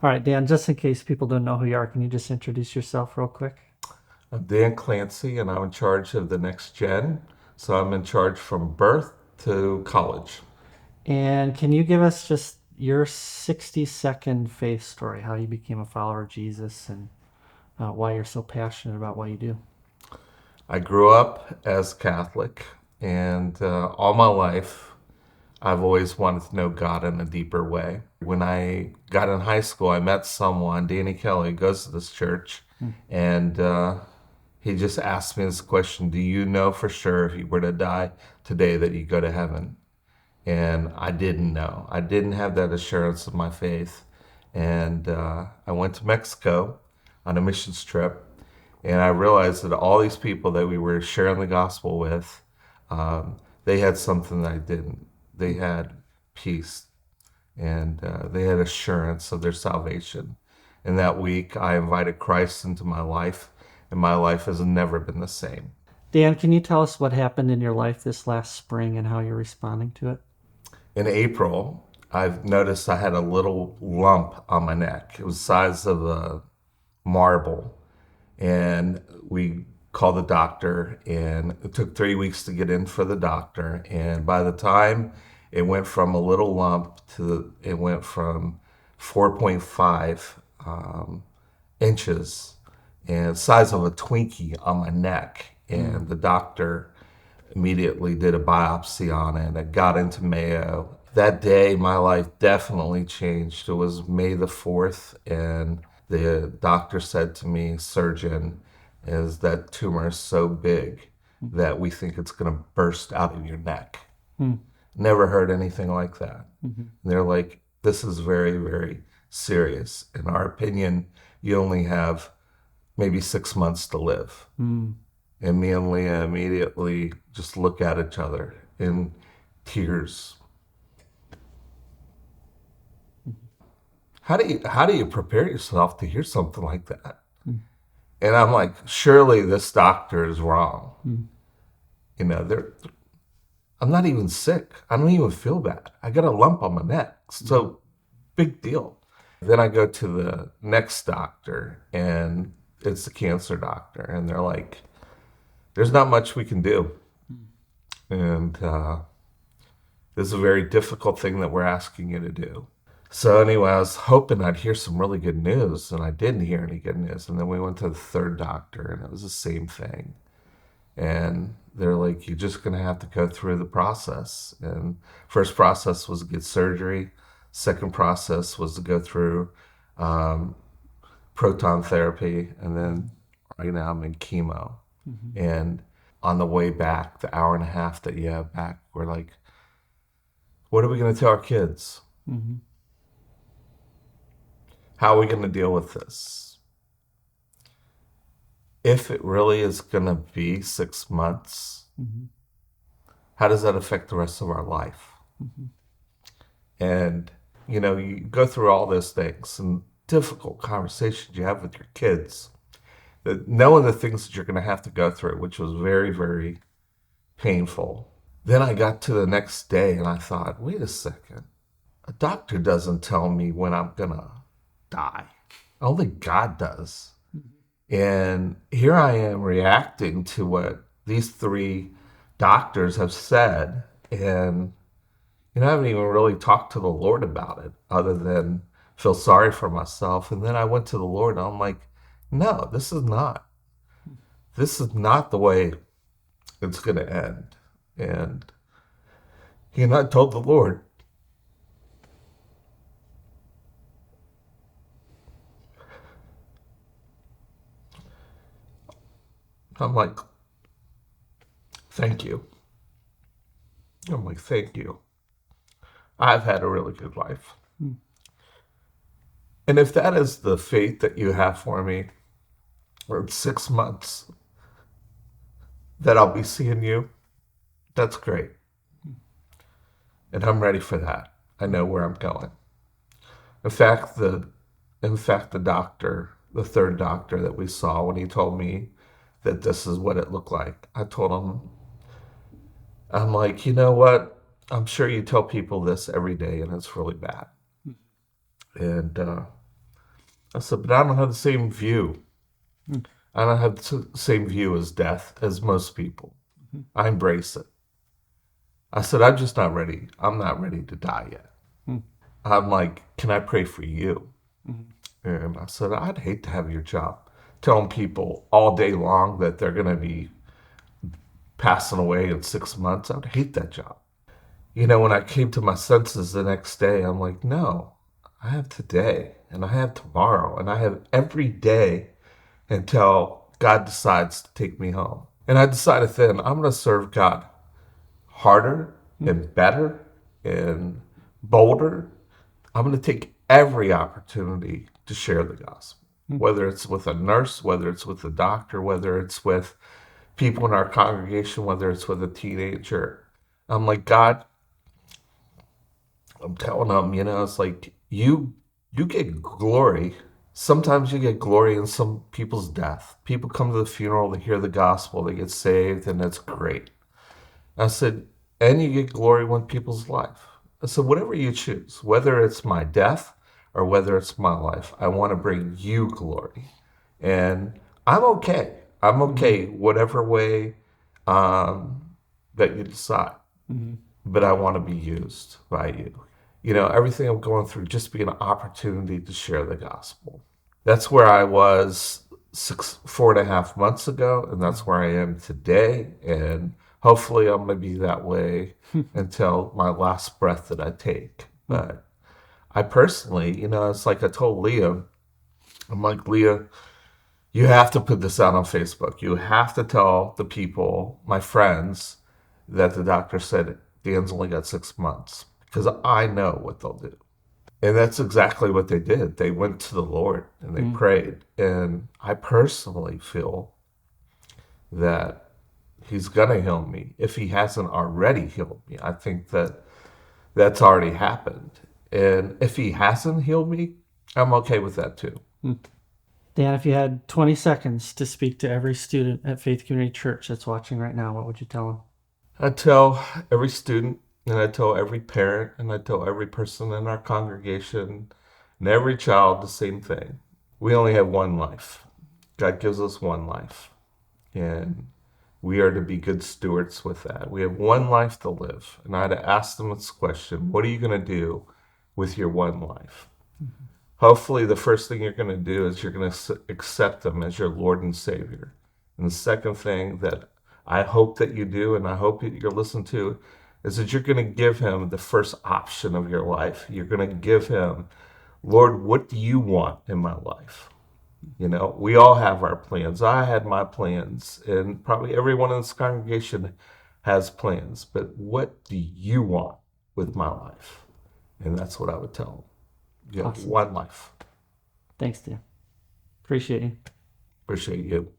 All right, Dan, just in case people don't know who you are, can you just introduce yourself real quick? I'm Dan Clancy, and I'm in charge of the next gen. So I'm in charge from birth to college. And can you give us just your 60-second faith story, how you became a follower of Jesus and why you're so passionate about what you do? I grew up as Catholic, and all my life, I've always wanted to know God in a deeper way. When I got in high school, I met someone, Danny Kelly, who goes to this church, Hmm. and he just asked me this question: do you know for sure if you were to die today that you go to heaven? And I didn't know. I didn't have that assurance of my faith. And I went to Mexico on a missions trip, and I realized that all these people that we were sharing the gospel with, they had something that I didn't. They had peace, and they had assurance of their salvation. And that week, I invited Christ into my life, and my life has never been the same. Dan, can you tell us what happened in your life this last spring and how you're responding to it? In April, I've noticed I had a little lump on my neck. It was the size of a marble. And we called the doctor, and it took 3 weeks to get in for the doctor. And by the time it went from a little lump it went from 4.5 inches and size of a Twinkie on my neck. Hmm. And the doctor immediately did a biopsy on it. It got into Mayo. That day, my life definitely changed. It was May the 4th, and the doctor said to me, surgeon, is that tumor is so big that we think it's going to burst out of your neck. Hmm. Never heard anything like that. Hmm. And they're like, this is very, very serious. In our opinion, you only have maybe 6 months to live. Hmm. And me and Leah immediately just look at each other in tears. How do you prepare yourself to hear something like that? Hmm. And I'm like, surely this doctor is wrong. Hmm. You know, I'm not even sick. I don't even feel bad. I got a lump on my neck. So big deal. Then I go to the next doctor, and it's the cancer doctor, and they're like, there's not much we can do. And this is a very difficult thing that we're asking you to do. So anyway, I was hoping I'd hear some really good news, and I didn't hear any good news. And then we went to the third doctor, and it was the same thing. And they're like, you're just going to have to go through the process. And first process was to get surgery. Second process was to go through um, proton therapy, and then right now I'm in chemo. Hmm. And on the way back, the hour and a half that you have back, we're like, what are we going to tell our kids? Hmm. How are we going to deal with this? If it really is going to be 6 months, Hmm. how does that affect the rest of our life? Hmm. And, you go through all those things and difficult conversations you have with your kids, that knowing the things that you're going to have to go through, which was very, very painful. Then I got to the next day and I thought, wait a second. A doctor doesn't tell me when I'm going to die. Only God does. And here I am reacting to what these three doctors have said. And, I haven't even really talked to the Lord about it other than feel sorry for myself. And then I went to the Lord and I'm like, no, this is not the way it's going to end. And, I told the Lord, I'm like, thank you. I'm like, thank you. I've had a really good life. Hmm. And if that is the faith that you have for me, or in 6 months that I'll be seeing you, that's great. And I'm ready for that. I know where I'm going. In fact, the doctor, the third doctor that we saw, when he told me that this is what it looked like, I told him, I'm like, you know what? I'm sure you tell people this every day, and it's really bad. And I said, but I don't have the same view. I don't have the same view as death as most people. I embrace it. I said, I'm just not ready. I'm not ready to die yet. I'm like, can I pray for you? And I said, I'd hate to have your job. Telling people all day long that they're going to be passing away in 6 months. I'd hate that job. When I came to my senses the next day, I'm like, no, I have today and I have tomorrow and I have every day until God decides to take me home. And I decided then I'm going to serve God harder and better and bolder. I'm going to take every opportunity to share the gospel, whether it's with a nurse, whether it's with a doctor, whether it's with people in our congregation, whether it's with a teenager. I'm like, God, I'm telling them, it's like you get glory. Sometimes you get glory in some people's death. People come to the funeral, they hear the gospel, they get saved, and that's great. I said, and you get glory when people's life. I said, whatever you choose, whether it's my death or whether it's my life, I want to bring you glory. And I'm okay. I'm okay, whatever way that you decide. But I want to be used by you. Everything I'm going through, just be an opportunity to share the gospel. That's where I was 4.5 months ago, and that's where I am today. And hopefully I'm going to be that way until my last breath that I take. But I personally, it's like I told Leah, I'm like, Leah, you have to put this out on Facebook. You have to tell the people, my friends, that the doctor said Dan's only got 6 months because I know what they'll do. And that's exactly what they did. They went to the Lord and they prayed. And I personally feel that he's going to heal me if he hasn't already healed me. I think that that's already happened. And if he hasn't healed me, I'm okay with that too. Dan, if you had 20 seconds to speak to every student at Faith Community Church that's watching right now, what would you tell them? I tell every student, and I tell every parent, and I tell every person in our congregation, and every child the same thing. We only have one life. God gives us one life. And we are to be good stewards with that. We have one life to live. And I had to ask them this question: what are you going to do with your one life? Hopefully, the first thing you're going to do is you're going to accept him as your Lord and Savior. And the second thing that I hope that you do, and I hope that you're listening to, is that you're going to give him the first option of your life. You're going to give him, Lord, what do you want in my life? We all have our plans. I had my plans, and probably everyone in this congregation has plans. But what do you want with my life? And that's what I would tell them. You have Awesome. one life. Thanks, Dan. Appreciate you. Appreciate you.